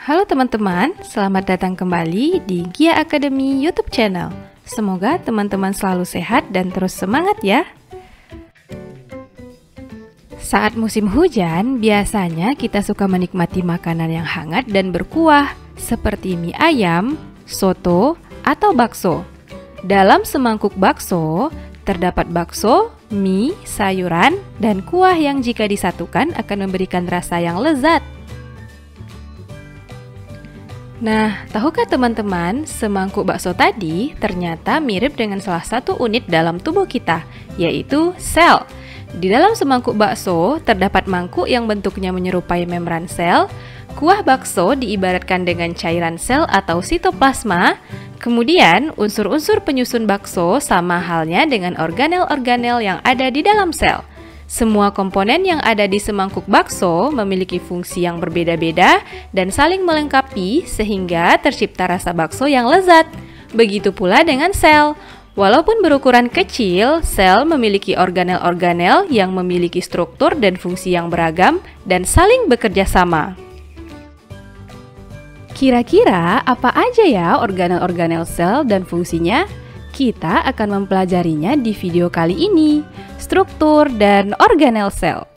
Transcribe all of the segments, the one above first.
Halo teman-teman, selamat datang kembali di Gia Academy YouTube channel. Semoga teman-teman selalu sehat dan terus semangat ya. Saat musim hujan, biasanya kita suka menikmati makanan yang hangat dan berkuah, seperti mie ayam, soto, atau bakso. Dalam semangkuk bakso, terdapat bakso, mie, sayuran, dan kuah yang jika disatukan akan memberikan rasa yang lezat. Nah, tahukah teman-teman, semangkuk bakso tadi ternyata mirip dengan salah satu unit dalam tubuh kita, yaitu sel. Di dalam semangkuk bakso, terdapat mangkuk yang bentuknya menyerupai membran sel. Kuah bakso diibaratkan dengan cairan sel atau sitoplasma. Kemudian, unsur-unsur penyusun bakso sama halnya dengan organel-organel yang ada di dalam sel. Semua komponen yang ada di semangkuk bakso memiliki fungsi yang berbeda-beda dan saling melengkapi sehingga tercipta rasa bakso yang lezat. Begitu pula dengan sel. Walaupun berukuran kecil, sel memiliki organel-organel yang memiliki struktur dan fungsi yang beragam dan saling bekerja sama. Kira-kira apa aja ya organel-organel sel dan fungsinya? Kita akan mempelajarinya di video kali ini, struktur dan organel sel.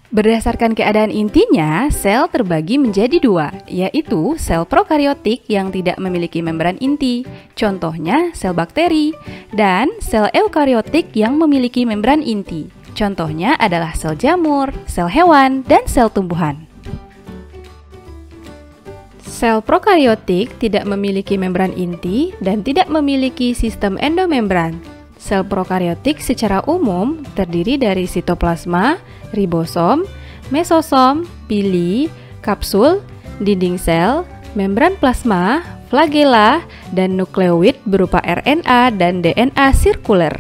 Berdasarkan keadaan intinya, sel terbagi menjadi dua, yaitu sel prokariotik yang tidak memiliki membran inti, contohnya sel bakteri, dan sel eukariotik yang memiliki membran inti, contohnya adalah sel jamur, sel hewan, dan sel tumbuhan. Sel prokariotik tidak memiliki membran inti dan tidak memiliki sistem endomembran. Sel prokariotik secara umum terdiri dari sitoplasma, ribosom, mesosom, pili, kapsul, dinding sel, membran plasma, flagela, dan nukleoid berupa RNA dan DNA sirkuler.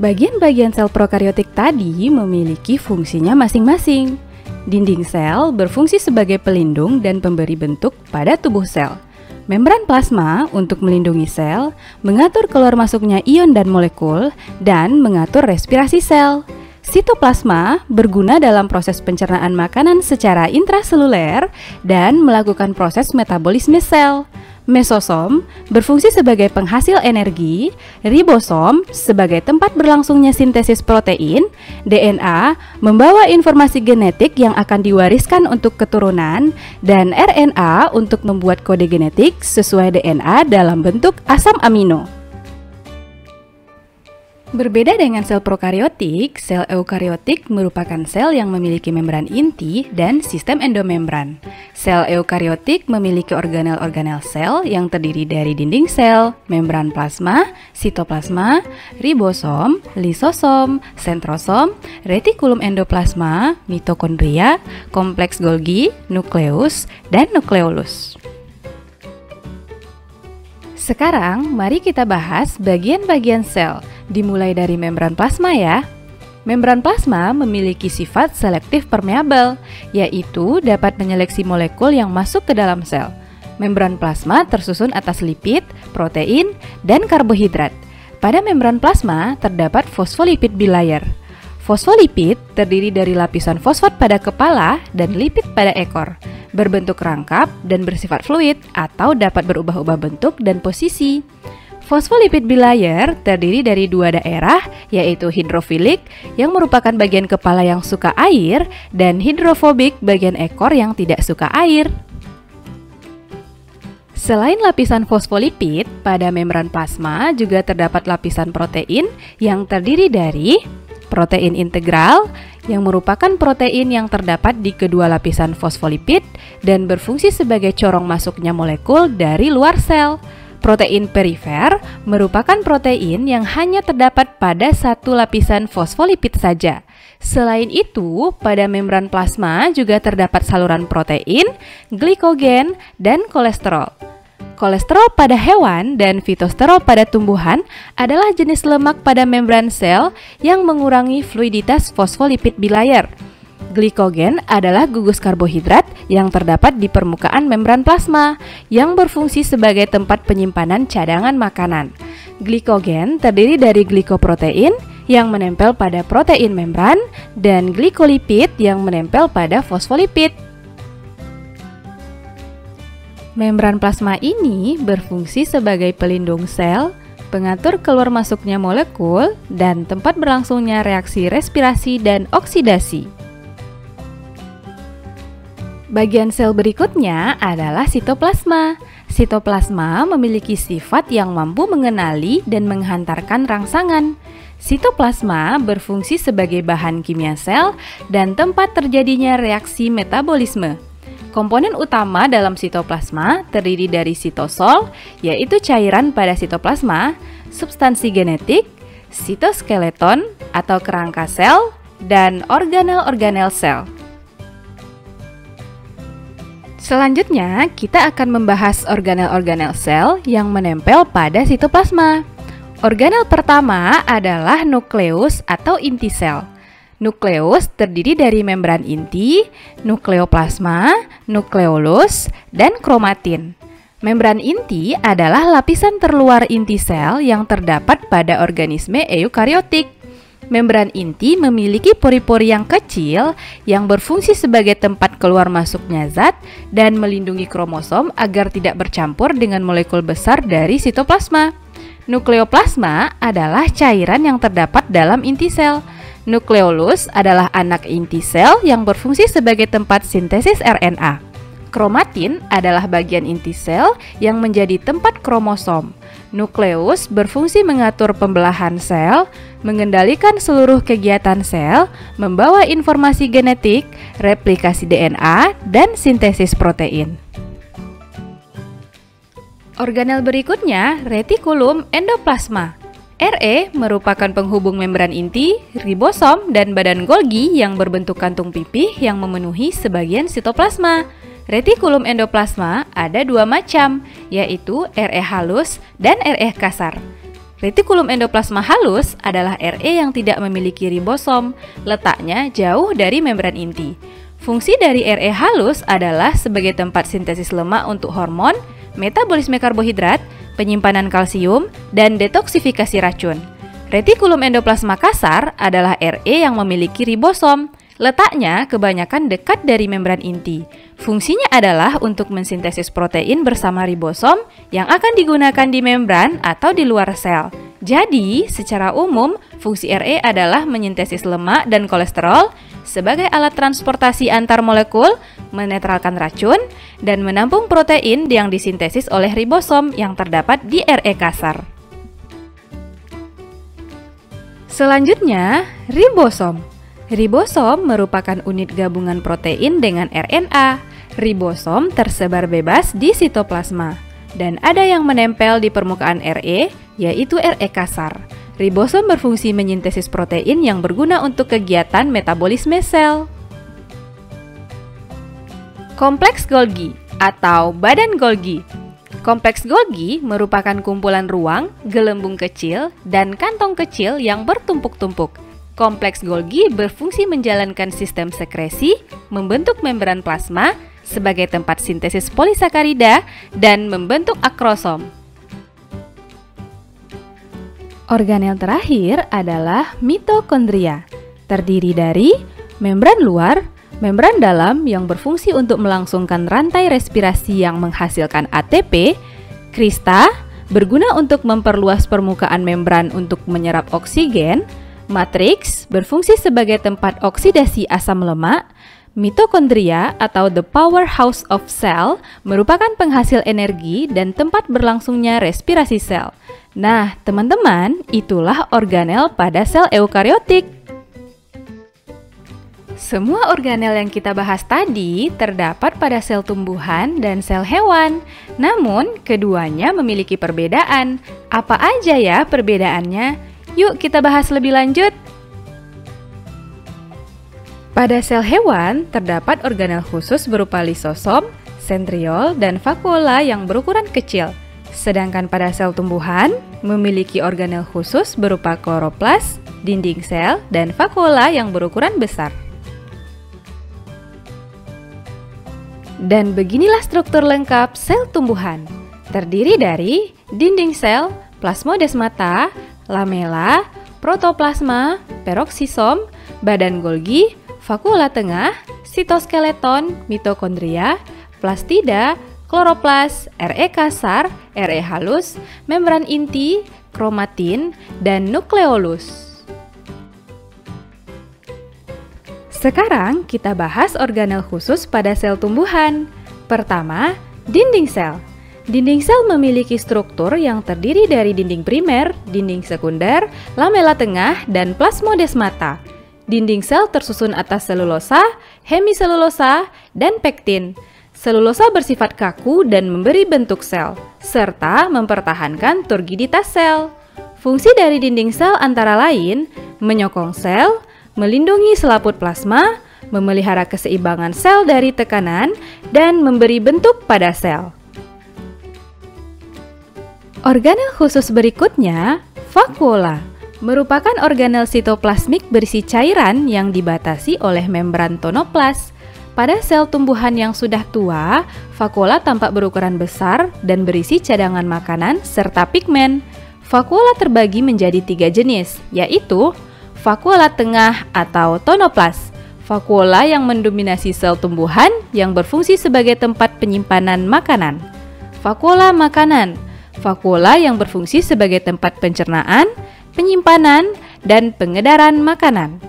Bagian-bagian sel prokariotik tadi memiliki fungsinya masing-masing. Dinding sel berfungsi sebagai pelindung dan pemberi bentuk pada tubuh sel. Membran plasma untuk melindungi sel, mengatur keluar masuknya ion dan molekul, dan mengatur respirasi sel. Sitoplasma berguna dalam proses pencernaan makanan secara intraseluler dan melakukan proses metabolisme sel. Mesosom berfungsi sebagai penghasil energi, ribosom sebagai tempat berlangsungnya sintesis protein, DNA membawa informasi genetik yang akan diwariskan untuk keturunan, dan RNA untuk membuat kode genetik sesuai DNA dalam bentuk asam amino. Berbeda dengan sel prokariotik, sel eukariotik merupakan sel yang memiliki membran inti dan sistem endomembran. Sel eukariotik memiliki organel-organel sel yang terdiri dari dinding sel, membran plasma, sitoplasma, ribosom, lisosom, sentrosom, retikulum endoplasma, mitokondria, kompleks Golgi, nukleus, dan nukleolus. Sekarang, mari kita bahas bagian-bagian sel. Dimulai dari membran plasma ya. Membran plasma memiliki sifat selektif permeabel, yaitu dapat menyeleksi molekul yang masuk ke dalam sel. Membran plasma tersusun atas lipid, protein, dan karbohidrat. Pada membran plasma terdapat fosfolipid bilayer. Fosfolipid terdiri dari lapisan fosfat pada kepala dan lipid pada ekor, berbentuk rangkap dan bersifat fluid atau dapat berubah-ubah bentuk dan posisi. Fosfolipid bilayer terdiri dari dua daerah, yaitu hidrofilik yang merupakan bagian kepala yang suka air dan hidrofobik bagian ekor yang tidak suka air. Selain lapisan fosfolipid, pada membran plasma juga terdapat lapisan protein yang terdiri dari protein integral yang merupakan protein yang terdapat di kedua lapisan fosfolipid dan berfungsi sebagai corong masuknya molekul dari luar sel. Protein perifer merupakan protein yang hanya terdapat pada satu lapisan fosfolipid saja. Selain itu, pada membran plasma juga terdapat saluran protein, glikogen, dan kolesterol. Kolesterol pada hewan dan fitosterol pada tumbuhan adalah jenis lemak pada membran sel yang mengurangi fluiditas fosfolipid bilayer. Glikogen adalah gugus karbohidrat yang terdapat di permukaan membran plasma yang berfungsi sebagai tempat penyimpanan cadangan makanan. Glikogen terdiri dari glikoprotein yang menempel pada protein membran dan glikolipid yang menempel pada fosfolipid. Membran plasma ini berfungsi sebagai pelindung sel, pengatur keluar masuknya molekul, dan tempat berlangsungnya reaksi respirasi dan oksidasi. Bagian sel berikutnya adalah sitoplasma. Sitoplasma memiliki sifat yang mampu mengenali dan menghantarkan rangsangan. Sitoplasma berfungsi sebagai bahan kimia sel dan tempat terjadinya reaksi metabolisme. Komponen utama dalam sitoplasma terdiri dari sitosol, yaitu cairan pada sitoplasma, substansi genetik, sitoskeleton atau kerangka sel, dan organel-organel sel. Selanjutnya, kita akan membahas organel-organel sel yang menempel pada sitoplasma. Organel pertama adalah nukleus atau inti sel. Nukleus terdiri dari membran inti, nukleoplasma, nukleolus, dan kromatin. Membran inti adalah lapisan terluar inti sel yang terdapat pada organisme eukariotik. Membran inti memiliki pori-pori yang kecil yang berfungsi sebagai tempat keluar masuknya zat dan melindungi kromosom agar tidak bercampur dengan molekul besar dari sitoplasma. Nukleoplasma adalah cairan yang terdapat dalam inti sel. Nukleolus adalah anak inti sel yang berfungsi sebagai tempat sintesis RNA. Kromatin adalah bagian inti sel yang menjadi tempat kromosom. Nukleus berfungsi mengatur pembelahan sel, mengendalikan seluruh kegiatan sel, membawa informasi genetik, replikasi DNA, dan sintesis protein. Organel berikutnya, retikulum endoplasma. RE merupakan penghubung membran inti, ribosom, dan badan Golgi yang berbentuk kantung pipih yang memenuhi sebagian sitoplasma. Retikulum endoplasma ada dua macam, yaitu RE halus dan RE kasar. Retikulum endoplasma halus adalah RE yang tidak memiliki ribosom, letaknya jauh dari membran inti. Fungsi dari RE halus adalah sebagai tempat sintesis lemak untuk hormon, metabolisme karbohidrat, penyimpanan kalsium, dan detoksifikasi racun. Retikulum endoplasma kasar adalah RE yang memiliki ribosom. Letaknya kebanyakan dekat dari membran inti. Fungsinya adalah untuk mensintesis protein bersama ribosom yang akan digunakan di membran atau di luar sel. Jadi, secara umum, fungsi RE adalah menyintesis lemak dan kolesterol sebagai alat transportasi antar molekul, menetralkan racun, dan menampung protein yang disintesis oleh ribosom yang terdapat di RE kasar. Selanjutnya, ribosom. Ribosom merupakan unit gabungan protein dengan RNA. Ribosom tersebar bebas di sitoplasma dan ada yang menempel di permukaan RE, yaitu RE kasar. Ribosom berfungsi menyintesis protein yang berguna untuk kegiatan metabolisme sel. Kompleks Golgi atau badan Golgi. Kompleks Golgi merupakan kumpulan ruang, gelembung kecil, dan kantong kecil yang bertumpuk-tumpuk. Kompleks Golgi berfungsi menjalankan sistem sekresi, membentuk membran plasma sebagai tempat sintesis polisakarida, dan membentuk akrosom. Organel terakhir adalah mitokondria, terdiri dari membran luar, membran dalam yang berfungsi untuk melangsungkan rantai respirasi yang menghasilkan ATP, krista, berguna untuk memperluas permukaan membran untuk menyerap oksigen, matriks berfungsi sebagai tempat oksidasi asam lemak. Mitokondria atau the powerhouse of cell merupakan penghasil energi dan tempat berlangsungnya respirasi sel. Nah, teman-teman, itulah organel pada sel eukariotik. Semua organel yang kita bahas tadi terdapat pada sel tumbuhan dan sel hewan. Namun, keduanya memiliki perbedaan. Apa aja ya perbedaannya? Yuk kita bahas lebih lanjut. Pada sel hewan, terdapat organel khusus berupa lisosom, sentriol, dan vakuola yang berukuran kecil. Sedangkan pada sel tumbuhan, memiliki organel khusus berupa kloroplas, dinding sel, dan vakuola yang berukuran besar. Dan beginilah struktur lengkap sel tumbuhan. Terdiri dari dinding sel, plasmodesmata, lamela, protoplasma, peroksisom, badan Golgi, vakuola tengah, sitoskeleton, mitokondria, plastida, kloroplas, Re kasar, Re halus, membran inti, kromatin, dan nukleolus. Sekarang kita bahas organel khusus pada sel tumbuhan. Pertama, dinding sel. Dinding sel memiliki struktur yang terdiri dari dinding primer, dinding sekunder, lamela tengah, dan plasmodesmata. Dinding sel tersusun atas selulosa, hemiselulosa, dan pektin. Selulosa bersifat kaku dan memberi bentuk sel, serta mempertahankan turgiditas sel. Fungsi dari dinding sel antara lain menyokong sel, melindungi selaput plasma, memelihara keseimbangan sel dari tekanan, dan memberi bentuk pada sel. Organel khusus berikutnya, vakuola, merupakan organel sitoplasmik berisi cairan yang dibatasi oleh membran tonoplas. Pada sel tumbuhan yang sudah tua, vakuola tampak berukuran besar dan berisi cadangan makanan serta pigmen. Vakuola terbagi menjadi 3 jenis, yaitu vakuola tengah atau tonoplas, vakuola yang mendominasi sel tumbuhan yang berfungsi sebagai tempat penyimpanan makanan. Vakuola makanan, vakuola yang berfungsi sebagai tempat pencernaan, penyimpanan, dan pengedaran makanan.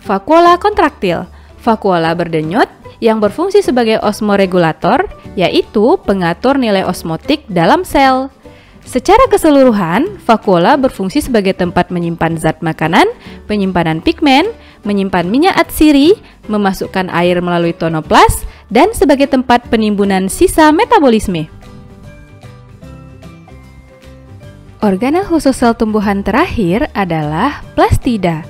Vakuola kontraktil, vakuola berdenyut yang berfungsi sebagai osmoregulator, yaitu pengatur nilai osmotik dalam sel. Secara keseluruhan, vakuola berfungsi sebagai tempat menyimpan zat makanan, penyimpanan pigmen, menyimpan minyak atsiri, memasukkan air melalui tonoplas, dan sebagai tempat penimbunan sisa metabolisme. Organel khusus sel tumbuhan terakhir adalah plastida.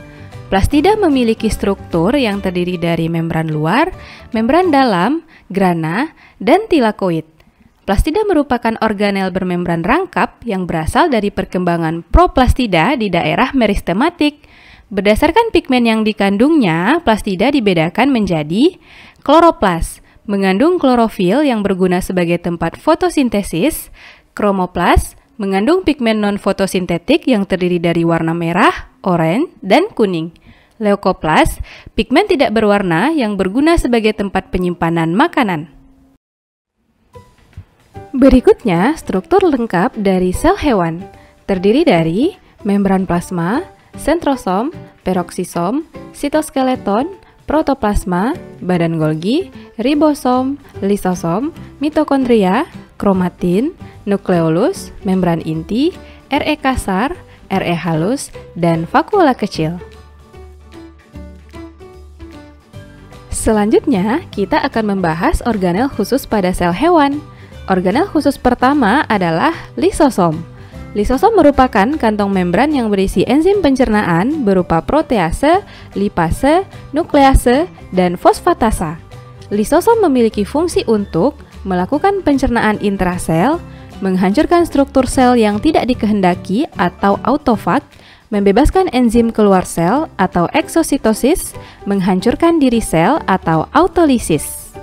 Plastida memiliki struktur yang terdiri dari membran luar, membran dalam, grana, dan tilakoid. Plastida merupakan organel bermembran rangkap yang berasal dari perkembangan proplastida di daerah meristematik. Berdasarkan pigmen yang dikandungnya, plastida dibedakan menjadi kloroplas, mengandung klorofil yang berguna sebagai tempat fotosintesis, kromoplas, mengandung pigmen non-fotosintetik yang terdiri dari warna merah, oranye, dan kuning. Leukoplas, pigmen tidak berwarna yang berguna sebagai tempat penyimpanan makanan. Berikutnya, struktur lengkap dari sel hewan, terdiri dari membran plasma, sentrosom, peroksisom, sitoskeleton, protoplasma, badan Golgi, ribosom, lisosom, mitokondria, kromatin, nukleolus, membran inti, Re kasar, Re halus, dan vakuola kecil. Selanjutnya, kita akan membahas organel khusus pada sel hewan. Organel khusus pertama adalah lisosom. Lisosom merupakan kantong membran yang berisi enzim pencernaan berupa protease, lipase, nuklease, dan fosfatasa. Lisosom memiliki fungsi untuk melakukan pencernaan intrasel, menghancurkan struktur sel yang tidak dikehendaki atau autofag, membebaskan enzim keluar sel atau eksositosis, menghancurkan diri sel atau autolisis.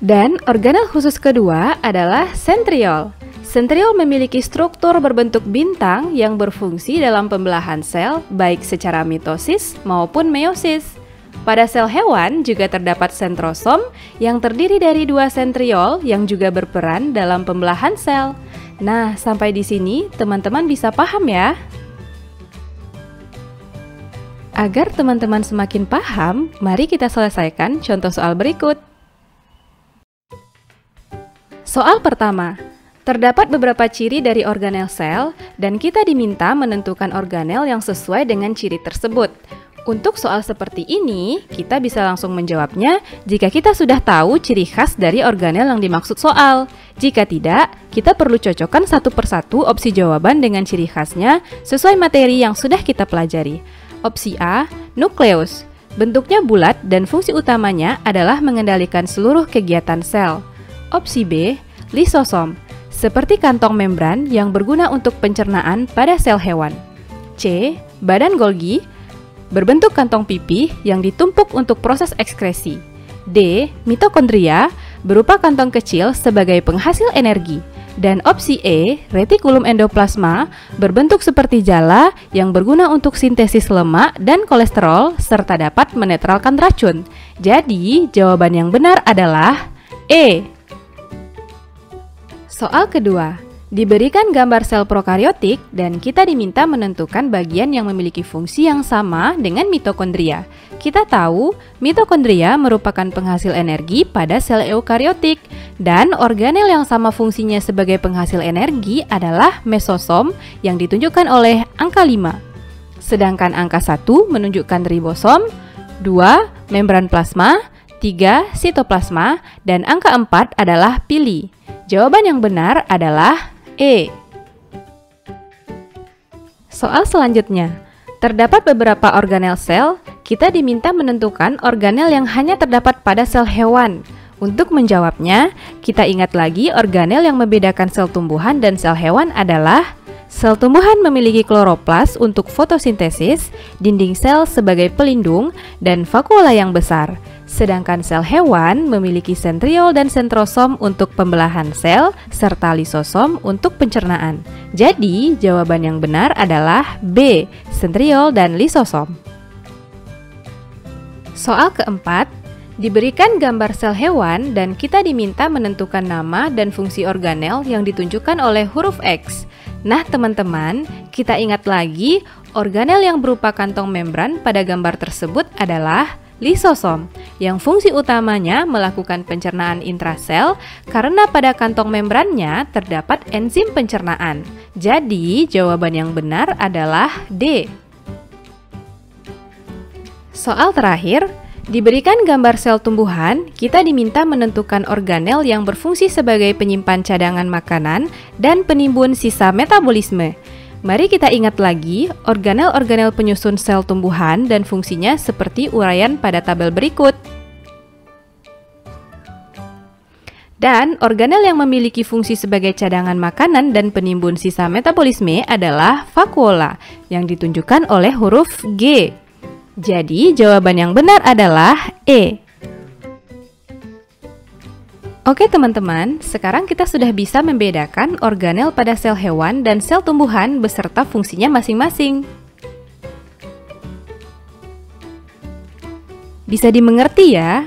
Dan organel khusus kedua adalah sentriol. Sentriol memiliki struktur berbentuk bintang yang berfungsi dalam pembelahan sel baik secara mitosis maupun meiosis. Pada sel hewan juga terdapat sentrosom yang terdiri dari 2 sentriol yang juga berperan dalam pembelahan sel. Nah, sampai di sini teman-teman bisa paham ya? Agar teman-teman semakin paham, mari kita selesaikan contoh soal berikut. Soal pertama, terdapat beberapa ciri dari organel sel dan kita diminta menentukan organel yang sesuai dengan ciri tersebut. Untuk soal seperti ini, kita bisa langsung menjawabnya jika kita sudah tahu ciri khas dari organel yang dimaksud soal. Jika tidak, kita perlu cocokkan satu persatu opsi jawaban dengan ciri khasnya sesuai materi yang sudah kita pelajari. Opsi A, nukleus. Bentuknya bulat dan fungsi utamanya adalah mengendalikan seluruh kegiatan sel. Opsi B, lisosom, seperti kantong membran yang berguna untuk pencernaan pada sel hewan. C, badan Golgi, berbentuk kantong pipih yang ditumpuk untuk proses ekskresi. D, mitokondria, berupa kantong kecil sebagai penghasil energi. Dan opsi E, retikulum endoplasma, berbentuk seperti jala yang berguna untuk sintesis lemak dan kolesterol serta dapat menetralkan racun. Jadi, jawaban yang benar adalah E. Soal kedua, diberikan gambar sel prokariotik dan kita diminta menentukan bagian yang memiliki fungsi yang sama dengan mitokondria. Kita tahu mitokondria merupakan penghasil energi pada sel eukariotik dan organel yang sama fungsinya sebagai penghasil energi adalah mesosom yang ditunjukkan oleh angka 5. Sedangkan angka 1 menunjukkan ribosom, 2 membran plasma, 3 sitoplasma, dan angka 4 adalah pili. Jawaban yang benar adalah E. Soal selanjutnya, terdapat beberapa organel sel, kita diminta menentukan organel yang hanya terdapat pada sel hewan. Untuk menjawabnya, kita ingat lagi organel yang membedakan sel tumbuhan dan sel hewan adalah sel tumbuhan memiliki kloroplas untuk fotosintesis, dinding sel sebagai pelindung, dan vakuola yang besar. Sedangkan sel hewan memiliki sentriol dan sentrosom untuk pembelahan sel, serta lisosom untuk pencernaan. Jadi, jawaban yang benar adalah B, sentriol dan lisosom. Soal keempat, diberikan gambar sel hewan dan kita diminta menentukan nama dan fungsi organel yang ditunjukkan oleh huruf X. Nah, teman-teman, kita ingat lagi, organel yang berupa kantong membran pada gambar tersebut adalah lisosom, yang fungsi utamanya melakukan pencernaan intrasel karena pada kantong membrannya terdapat enzim pencernaan. Jadi, jawaban yang benar adalah D. Soal terakhir, diberikan gambar sel tumbuhan, kita diminta menentukan organel yang berfungsi sebagai penyimpan cadangan makanan dan penimbun sisa metabolisme. Mari kita ingat lagi organel-organel penyusun sel tumbuhan dan fungsinya seperti uraian pada tabel berikut. Dan organel yang memiliki fungsi sebagai cadangan makanan dan penimbun sisa metabolisme adalah vakuola yang ditunjukkan oleh huruf G. Jadi jawaban yang benar adalah E. Oke teman-teman, sekarang kita sudah bisa membedakan organel pada sel hewan dan sel tumbuhan beserta fungsinya masing-masing. Bisa dimengerti ya?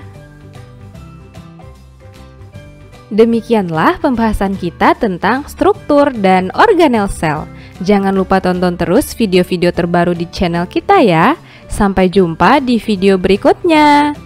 Demikianlah pembahasan kita tentang struktur dan organel sel. Jangan lupa tonton terus video-video terbaru di channel kita ya. Sampai jumpa di video berikutnya.